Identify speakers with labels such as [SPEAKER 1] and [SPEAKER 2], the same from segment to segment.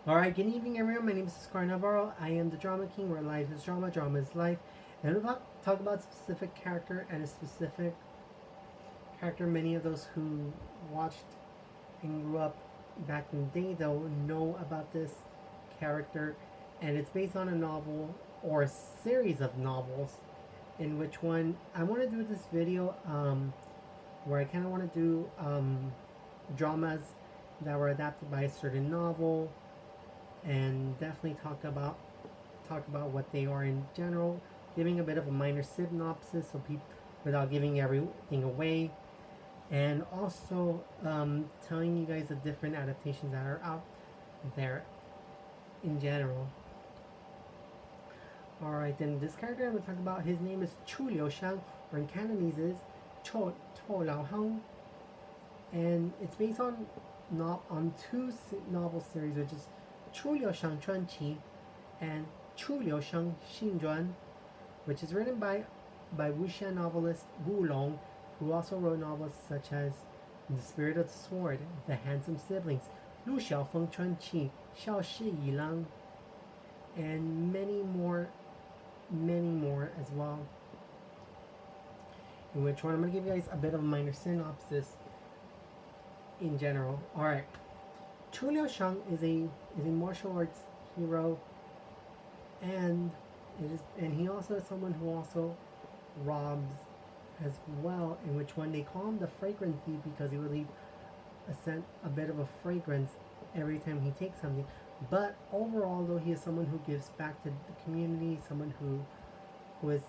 [SPEAKER 1] Alright, good evening everyone. My name is Scar Navarro. I am the Drama King, where life is drama, drama is life. And we'll talk about a specific character and a specific character. Many of those who watched and grew up back in the day, they'll know about this character. And it's based on a novel or a series of novels, in which one I want to do this video where I kind of want to do dramas that were adapted by a certain novel, and definitely talk about what they are in general, giving a bit of a minor synopsis so people without giving everything away, and also telling you guys the different adaptations that are out there in general. Alright, then this character I'm going to talk about, his name is Chu Liuxiang, or in Cantonese is Chor Lau Heung, and it's based on two novel series, which is Chu Liuxiang Chuanqi and Chu Liuxiang Xingjuan, which is written by Wuxian novelist Wu Long, who also wrote novels such as The Spirit of the Sword, The Handsome Siblings, Lu Xiaofeng Chuanqi, Xiao Shi Yilang, and many more as well. In which one I'm going to give you guys a bit of a minor synopsis in general. Alright. Chu Liuxiang is a martial arts hero, and he also is someone who also robs as well, in which one they call him the fragrance thief because he will leave a bit of a fragrance every time he takes something. But overall, though, he is someone who gives back to the community, someone who is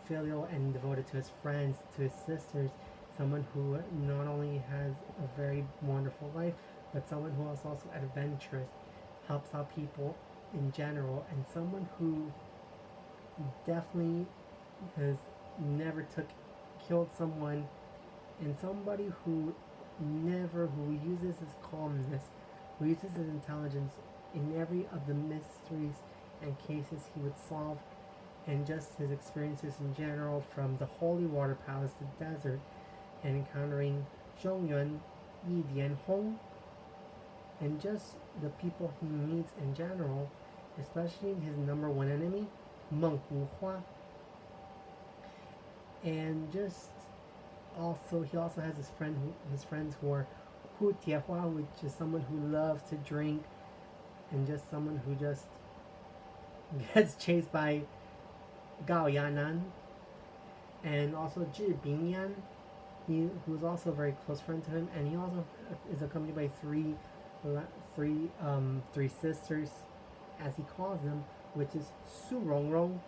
[SPEAKER 1] filial and devoted to his friends, to his sisters, someone who not only has a very wonderful life, but someone who is also adventurous, helps out people in general, and someone who definitely has never killed someone, and somebody who uses his calmness, who uses his intelligence in every of the mysteries and cases he would solve, and just his experiences in general, from the Holy Water Palace to desert, and encountering Zhongyuan, Yi Dian Hong, and just the people he meets in general, especially his number one enemy, Monk Wu Hua. And just he also has his friends who are Hu Tiehua, which is someone who loves to drink, and just someone who just gets chased by Gao Yanan, and also Zhi Bingyan, who's also a very close friend to him, and he also is accompanied by three sisters, as he calls them, which is Su Rongrong,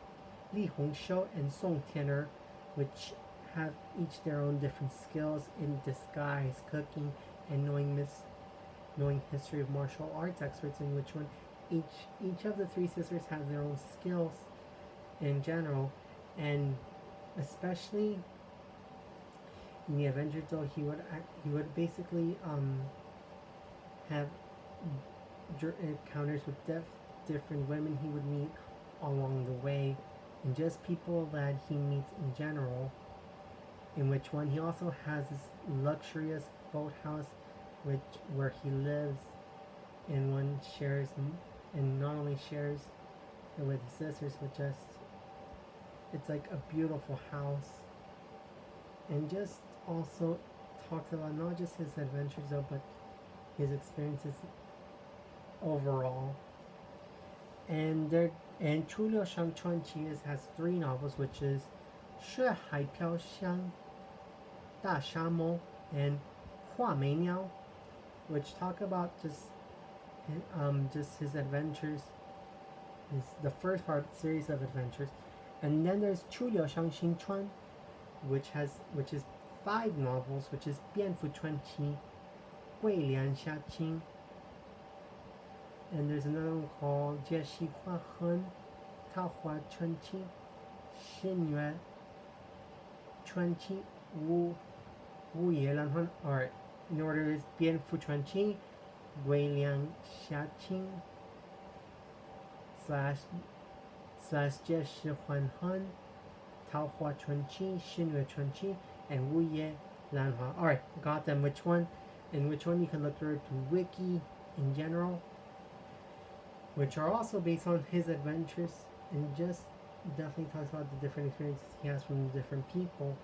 [SPEAKER 1] Li Hongxiu, and Song Tianer, which have each their own different skills in disguise, cooking, and knowing history of martial arts experts, in which one each of the three sisters has their own skills in general, and especially in the adventure, though, he would basically have encounters with different women he would meet along the way, and just people that he meets in general. In which one he also has this luxurious boathouse, where he lives, and one shares, and not only shares it with his sisters, but just it's like a beautiful house, and just also talks about not just his adventures though, but his experiences overall. And Chu Liuxiang Chuanqi has three novels, which is 血海飘香, 大沙漠, and 画眉鸟, which talk about just his adventures, the first part series of adventures. And then there's Chu Liuxiang Xingchuan, which is 5 novels, which is 变富传奇, 桂莲下清, and there's another one called 解析花痕, 桃花传奇, 新月传奇, Wu Ye Lan Han. Alright, in order is 变富传奇, 桂莲下清, slash 解释还痕, 桃花传奇, 新月传奇, and Wu Ye Lan Han. Alright, got them. Which one you can look through to wiki in general. which are also based on his adventures, and just definitely talks about the different experiences he has from different people,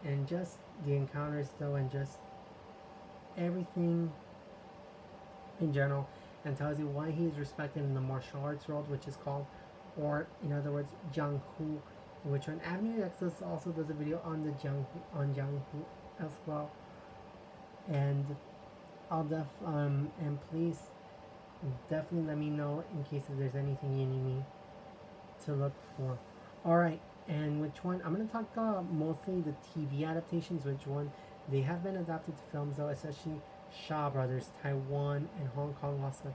[SPEAKER 1] and just the encounters though, and just everything in general, and tells you why he is respected in the martial arts world, which is called, or in other words, Jiang Hu, which on Avenue X also does a video on the Jiang Hu as well. And and please definitely let me know in case if there's anything you need me to look for. Alright, and which one? I'm going to talk mostly the TV adaptations, which one they have been adapted to films though, especially Shaw Brothers, Taiwan and Hong Kong also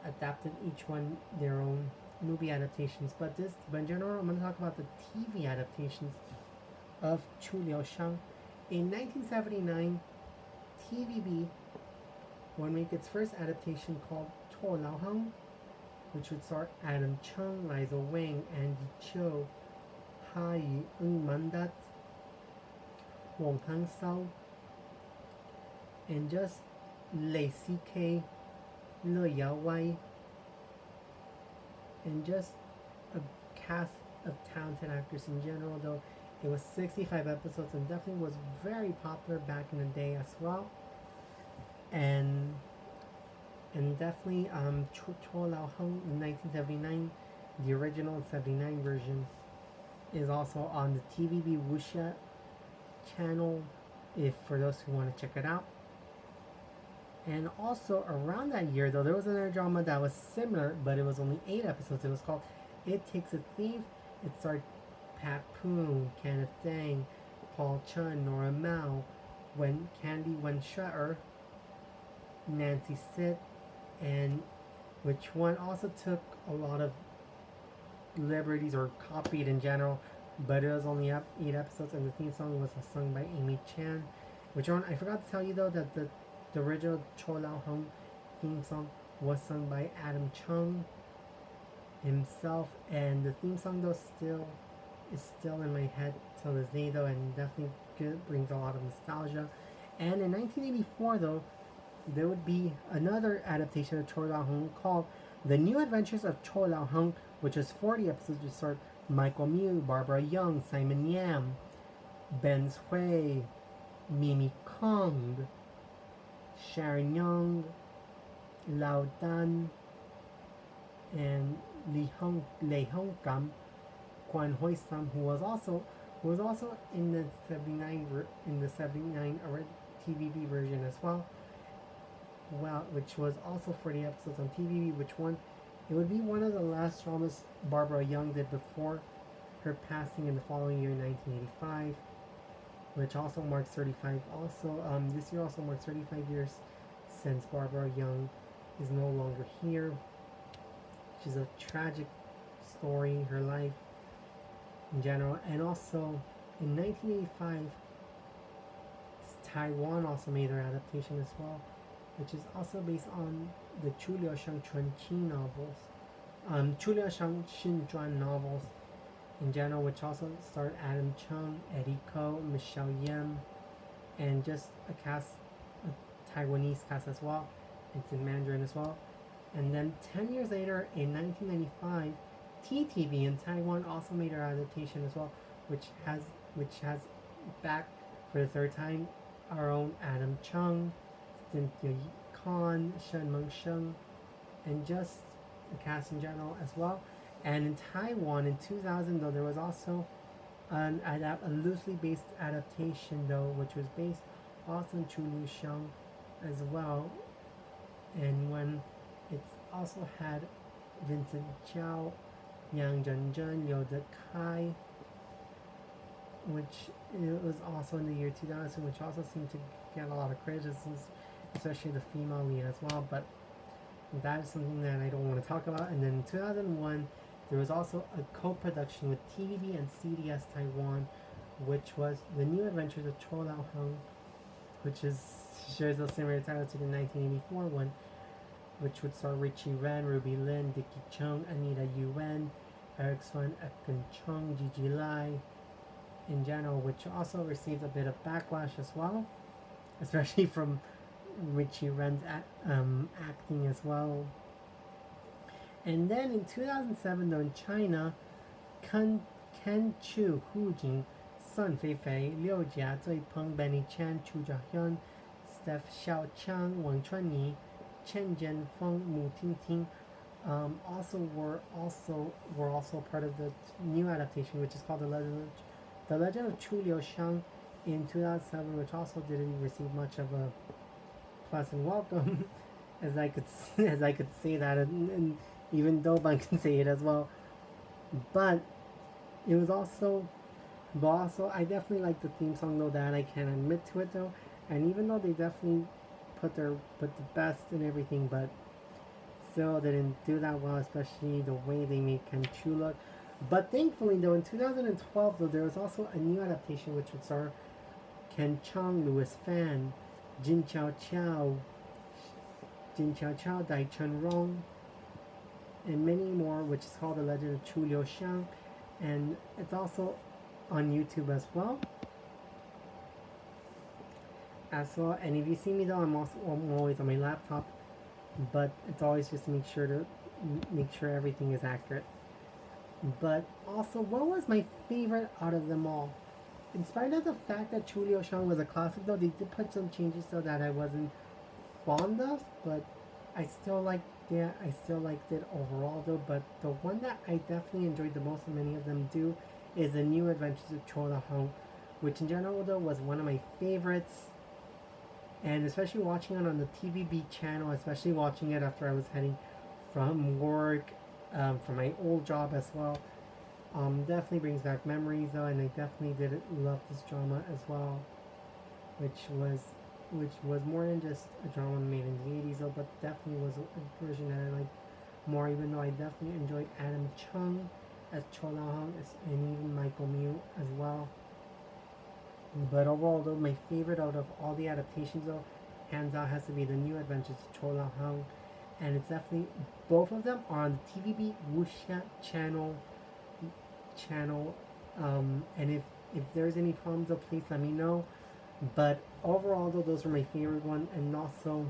[SPEAKER 1] adapted each one their own movie adaptations. But in general, I'm going to talk about the TV adaptations of Chu Liuxiang. In 1979, TVB would make its first adaptation called Chor Lau Heung, which would star Adam Chung, Liza Wang, Andy Cho, Ha Eung Mandat, Wong Hang Sao, and just Lei C.K., Le Yao Wai, and just a cast of talented actors in general, though it was 65 episodes and definitely was very popular back in the day as well. And definitely Chor Lau Heung in 1979, the original 79 version, is also on the TVB Wuxia channel, if for those who want to check it out. And also around that year though, there was another drama that was similar, but it was only 8 episodes. It was called It Takes a Thief. It starred Pat Poon, Kenneth Dang, Paul Chun, Nora Mao, Candy Wen Shutter, Nancy Sit, and which one also took a lot of liberties or copied in general, but it was only 8 episodes, and the theme song was sung by Amy Chan. Which one I forgot to tell you though that the original Chor Lau Heung theme song was sung by Adam Chung himself, and the theme song though is still in my head till this day though, and definitely brings a lot of nostalgia. And in 1984 though, there would be another adaptation of Chor Lau Heung called The New Adventures of Chor Lau Heung, which was 40 episodes, which starred Michael Mew, Barbara Young, Simon Yam, Ben Hui, Mimi Kong, Sharon Young, Lao Dan, and Lei Hong Kam, Kwan Hoi Sam, who was also in the 79 TVB version as well. Well, which was also 40 episodes on TVB. Which one? It would be one of the last dramas Barbara Young did before her passing in the following year, 1985, which also marks 35. Also, this year also marks 35 years since Barbara Young is no longer here. She's a tragic story, her life in general. And also, in 1985, Taiwan also made their adaptation as well, which is also based on the Chu Liuxiang Chun Qi novels, Chu Liuxiang Xin Zhuan novels in general, which also starred Adam Chung, Eddie Ko, Michelle Yim, and just a Taiwanese cast as well. It's in Mandarin as well. And then 10 years later, in 1995, TTV in Taiwan also made their adaptation as well, which has back for the third time our own Adam Chung, Cynthia Khan, Shen Meng Sheng, and just the cast in general as well. And in Taiwan in 2000 though, there was also a loosely based adaptation though, which was based also on Chu Liuxiang as well, and when it also had Vincent Chow, Yang Zhenzhen, Yoda Kai, which it was also in the year 2000, which also seemed to get a lot of criticisms, especially the female lead as well, but that is something that I don't want to talk about. And then in 2001, there was also a co-production with TVB and CDS Taiwan, which was The New Adventures of Chor Lau Heung, which shares a similar title to the 1984 one, which would star Richie Ren, Ruby Lin, Dickie Chung, Anita Yuen, Eric Swan, Ekin Chung, Gigi Lai, in general, which also received a bit of backlash as well, especially from Richie Ren's acting as well. And then in 2007, though, in China, Ken, Ken Chu Hu Jing, Sun Fei Fei, Liu Jia, Zui Peng, Benny Chan, Chu Liuxiang, Steph Xiaoqiang, Wang Chuanyi, Chen Jianfeng, Mu Tingting, were also part of the new adaptation, which is called The Legend of Chu Liuxiang in 2007, which also didn't receive much of a pleasant welcome, as I could say that, and even Doban can say it as well. But it was also I definitely like the theme song though, that I can admit to it though, and even though they definitely put the best in everything, but still didn't do that well, especially the way they made Kenchu look. But thankfully though, in 2012 though, there was also a new adaptation which would star Ken Chong, Louis Fan, Jin Chao Chao, Dai Chun Rong, and many more, which is called The Legend of Chu Liuxiang, and it's also on YouTube as well. And if you see me though, I'm always on my laptop, but it's always just to make sure everything is accurate. But also, what was my favorite out of them all? In spite of the fact that Chu Liuxiang was a classic though, they did put some changes though that I wasn't fond of, but I still liked it overall though. But the one that I definitely enjoyed the most, and many of them do, is the New Adventures of Chor Lau Heung, which in general though was one of my favorites. And especially watching it on the TVB channel, especially watching it after I was heading from work, from my old job as well, definitely brings back memories though, and I definitely did love this drama as well, which was more than just a drama made in the 80s though, but definitely was a version that I liked more, even though I definitely enjoyed Adam Chung as Chor Lau Heung and even Michael Mew as well. But overall though, my favorite out of all the adaptations though, hands out, has to be the New Adventures of Chor Lau Heung, and it's definitely, both of them are on the TVB Wuxia channel. And if there's any problems though, please let me know. But overall though, those are my favorite one. And also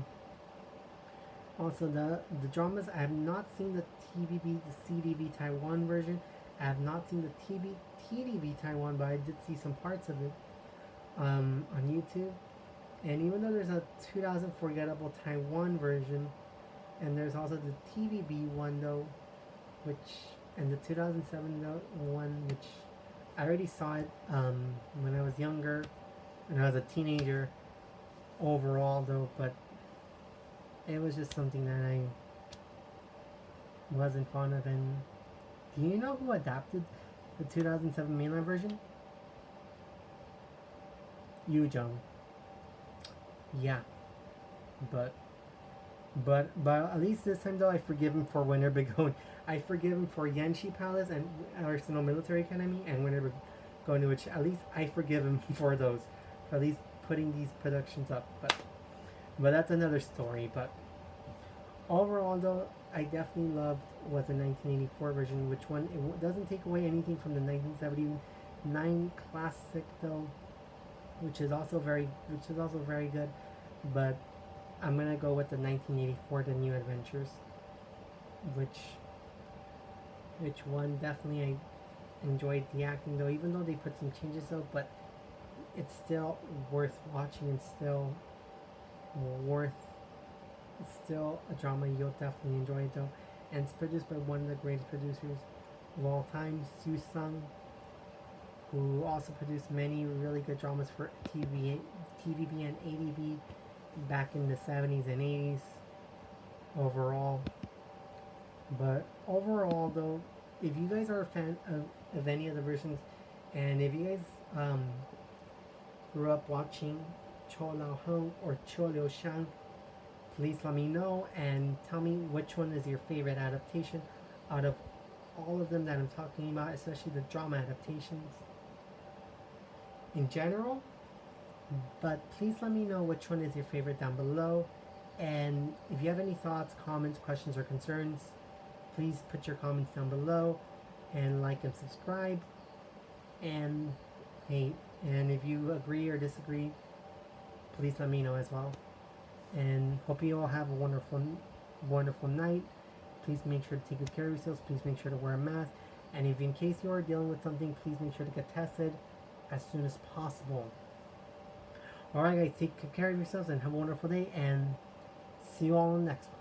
[SPEAKER 1] the dramas, I have not seen the CDV Taiwan version. I have not seen the TDV Taiwan, but I did see some parts of it on YouTube. And even though there's a 2000 Forgettable Taiwan version, and there's also the TVB one though, and the 2007 one, which I already saw it when I was younger, when I was a teenager overall though, but it was just something that I wasn't fond of. And do you know who adapted the 2007 mainland version? Yu Jung. Yeah, but at least this time though, I forgive him for Winter Begone. I forgive him for Yanxi Palace and Arsenal Military Academy and Winter Begone, which at least I forgive him for those, for at least putting these productions up. But that's another story. But overall though, I definitely loved was the 1984 version, which one, it doesn't take away anything from the 1979 classic though, which is also very good. But I'm gonna go with the 1984, the New Adventures, which one definitely I enjoyed the acting though, even though they put some changes though, but it's still worth watching and still a drama you'll definitely enjoy it though. And it's produced by one of the greatest producers of all time, Su Sung, who also produced many really good dramas for TVB and ADV back in the 70s and 80s overall. But overall though, if you guys are a fan of any of the versions, and if you guys grew up watching Chor Lau Heung or Chu Liuxiang, please let me know and tell me which one is your favorite adaptation out of all of them that I'm talking about, especially the drama adaptations in general. But please let me know which one is your favorite down below. And if you have any thoughts, comments, questions, or concerns, please put your comments down below and like and subscribe. And and if you agree or disagree, please let me know as well. And hope you all have a wonderful night. please make sure to take good care of yourselves. Please make sure to wear a mask. And if in case you are dealing with something, please make sure to get tested as soon as possible. Alright guys, take good care of yourselves and have a wonderful day, and see you all in the next one.